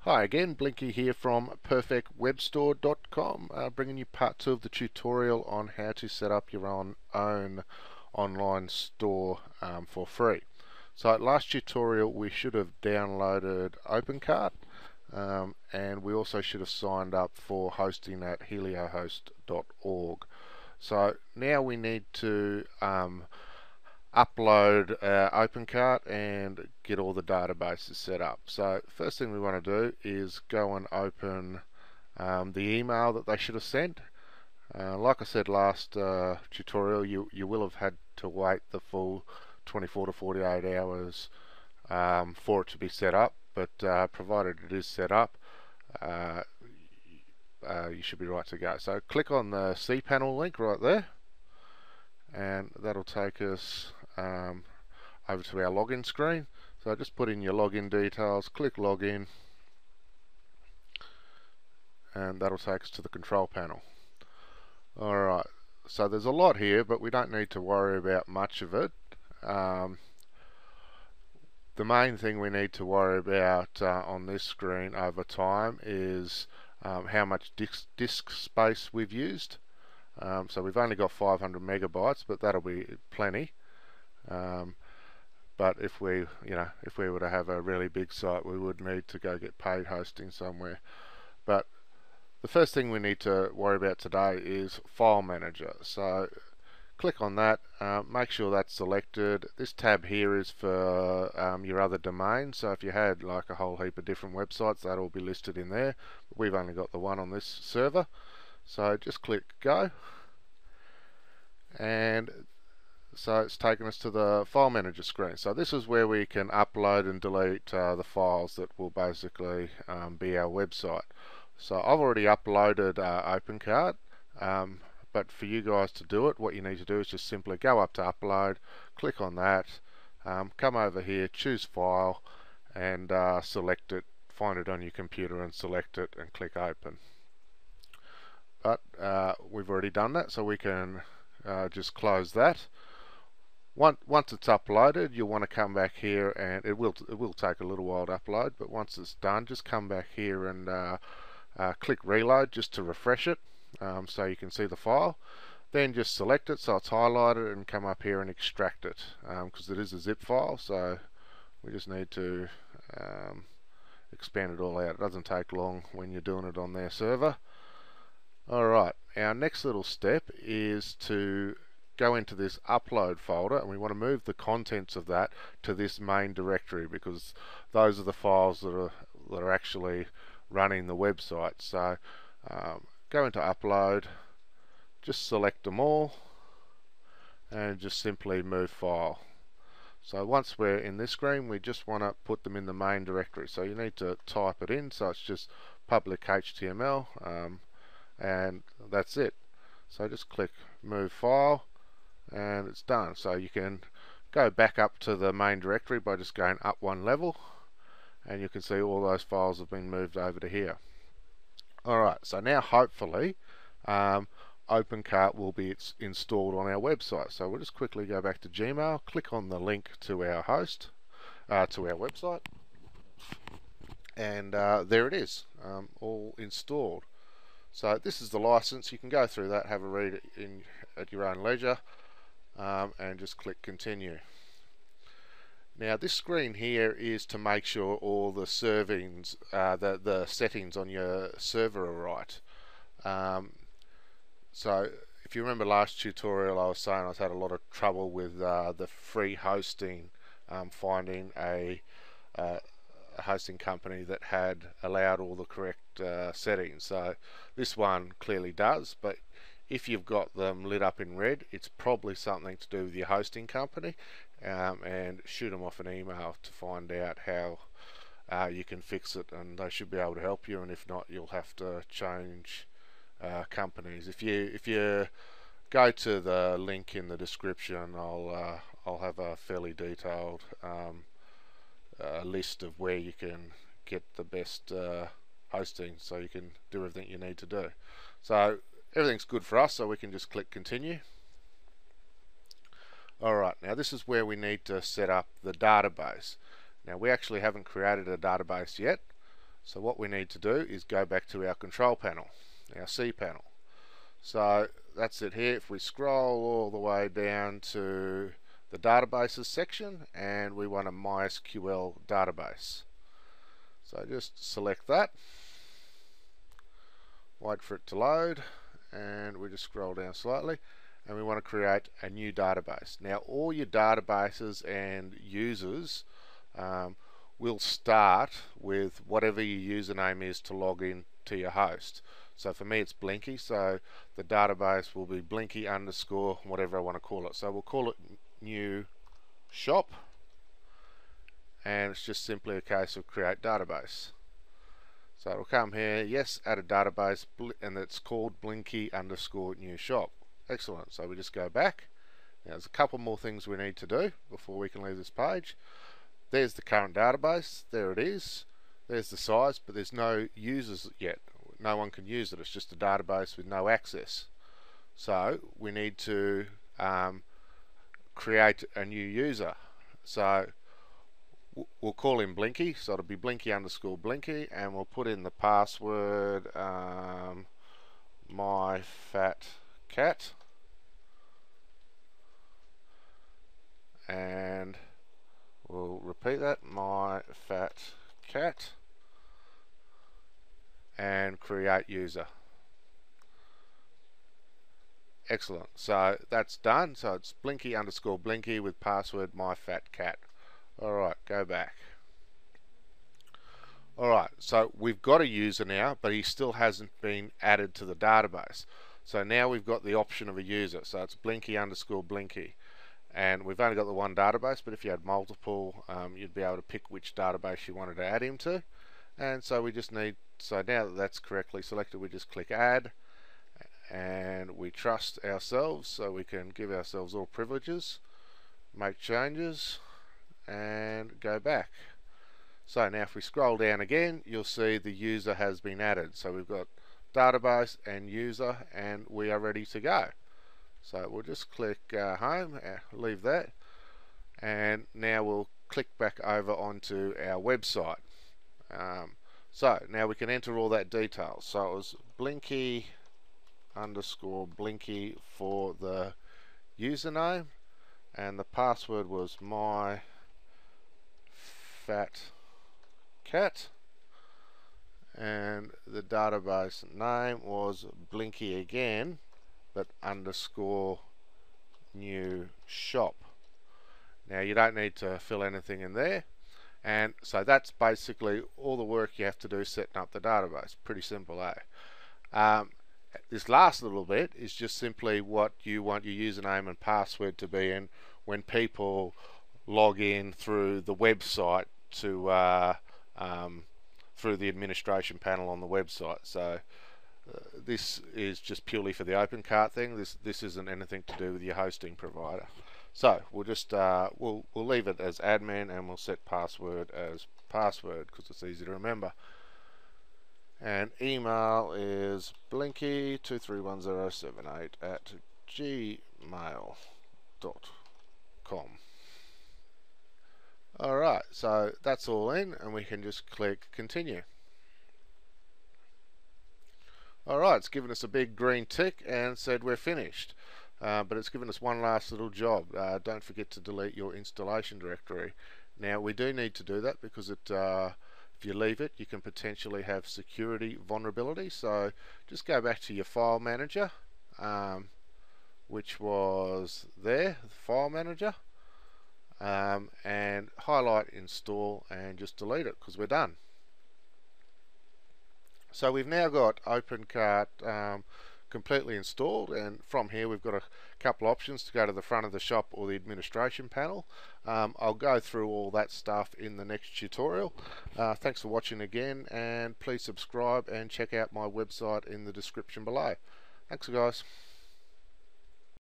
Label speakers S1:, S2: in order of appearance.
S1: Hi again, Blinky here from perfectwebstore.com, bringing you part 2 of the tutorial on how to set up your own online store for free. So last tutorial we should have downloaded OpenCart, and we also should have signed up for hosting at heliohost.org. So now we need to upload OpenCart and get all the databases set up. So first thing we want to do is go and open the email that they should have sent. Like I said last tutorial, you will have had to wait the full 24 to 48 hours for it to be set up, but provided it is set up, you should be right to go. So click on the cPanel link right there, and that'll take us over to our login screen. So just put in your login details, click login, and that'll take us to the control panel. Alright, so there's a lot here, but we don't need to worry about much of it. The main thing we need to worry about on this screen over time is how much disk space we've used. So we've only got 500 megabytes, but that'll be plenty. But if we were to have a really big site, we would need to go get paid hosting somewhere. But the first thing we need to worry about today is File Manager. So click on that, make sure that's selected. This tab here is for your other domains. So if you had like a whole heap of different websites, that'll be listed in there. But we've only got the one on this server. So just click Go, and so it's taken us to the File Manager screen. So this is where we can upload and delete the files that will basically be our website. So I've already uploaded OpenCart, but for you guys to do it, what you need to do is just simply go up to Upload, click on that, come over here, choose File, and select it, find it on your computer and select it and click Open. But we've already done that, so we can just close that. Once it's uploaded, you'll want to come back here, and it will take a little while to upload, but once it's done, just come back here and click Reload just to refresh it, so you can see the file. Then just select it so it's highlighted and come up here and extract it, because it is a zip file, so we just need to expand it all out. It doesn't take long when you're doing it on their server. Alright, our next little step is to go into this upload folder, and we want to move the contents of that to this main directory, because those are the files that are actually running the website. So go into upload, just select them all, and just simply move file. So once we're in this screen, we just want to put them in the main directory. So you need to type it in, so it's just public HTML, and that's it. So just click move file, and it's done. So you can go back up to the main directory by just going up one level, and you can see all those files have been moved over to here. Alright, so now hopefully OpenCart will be installed on our website. So we'll just quickly go back to Gmail, click on the link to our host, to our website, and there it is, all installed. So this is the license. You can go through that, have a read at your own leisure, and just click continue. Now this screen here is to make sure all the settings on your server are right. So if you remember last tutorial, I was saying I've had a lot of trouble with the free hosting, finding a hosting company that had allowed all the correct settings. So this one clearly does, but if you've got them lit up in red, it's probably something to do with your hosting company, and shoot them off an email to find out how you can fix it, and they should be able to help you. And if not, you'll have to change companies. If you go to the link in the description, I'll have a fairly detailed list of where you can get the best hosting, so you can do everything you need to do. So everything's good for us, so we can just click continue. Alright, now this is where we need to set up the database. Now we actually haven't created a database yet, So what we need to do is go back to our control panel, our C panel. So that's it here. If we scroll all the way down to the databases section, and we want a MySQL database. So just select that, wait for it to load, and we just scroll down slightly, and we want to create a new database. Now all your databases and users will start with whatever your username is to log in to your host. So for me it's Blinky, so the database will be Blinky underscore whatever I want to call it. So we'll call it new shop, and it's just simply a case of create database. So it'll come here, yes, add a database, and it's called Blinky underscore new shop. Excellent. So we just go back. Now there's a couple more things we need to do before we can leave this page. There's the current database, there it is. There's the size, but there's no users yet. No one can use it, it's just a database with no access. So we need to create a new user. So we'll call him Blinky, so it'll be Blinky underscore Blinky, and we'll put in the password my fat cat, and we'll repeat that, my fat cat, and create user. Excellent. So that's done. So it's Blinky underscore Blinky with password my fat cat. Alright, go back. Alright, so we've got a user now, but he still hasn't been added to the database. So now we've got the option of a user. So it's Blinky underscore Blinky. And we've only got the one database, but if you had multiple, you'd be able to pick which database you wanted to add him to. And so we just need, so now that that's correctly selected, we just click add, and we trust ourselves, so we can give ourselves all privileges, make changes, and go back. So now if we scroll down again, you'll see the user has been added. So we've got database and user, and we are ready to go. So we'll just click home, leave that, and now we'll click back over onto our website. So now we can enter all that detail. So it was Blinky underscore Blinky for the username, and the password was my fat cat, and the database name was Blinky again, but underscore new shop. Now you don't need to fill anything in there, and so that's basically all the work you have to do setting up the database. Pretty simple, eh? This last little bit is just simply what you want your username and password to be in when people log in through the website to through the administration panel on the website. So this is just purely for the OpenCart thing. This isn't anything to do with your hosting provider. So we'll just we'll leave it as admin, and we'll set password as password because it's easy to remember. And email is blinky231078@gmail.com. Alright, so that's all in, and we can just click continue. Alright, it's given us a big green tick and said we're finished. But it's given us one last little job. Don't forget to delete your installation directory. Now we do need to do that because it if you leave it, you can potentially have security vulnerability. So just go back to your file manager, which was there, the file manager, and highlight install and just delete it because we're done. So we've now got OpenCart completely installed, and from here we've got a couple options to go to the front of the shop or the administration panel. I'll go through all that stuff in the next tutorial. Thanks for watching again, and please subscribe and check out my website in the description below. Thanks guys.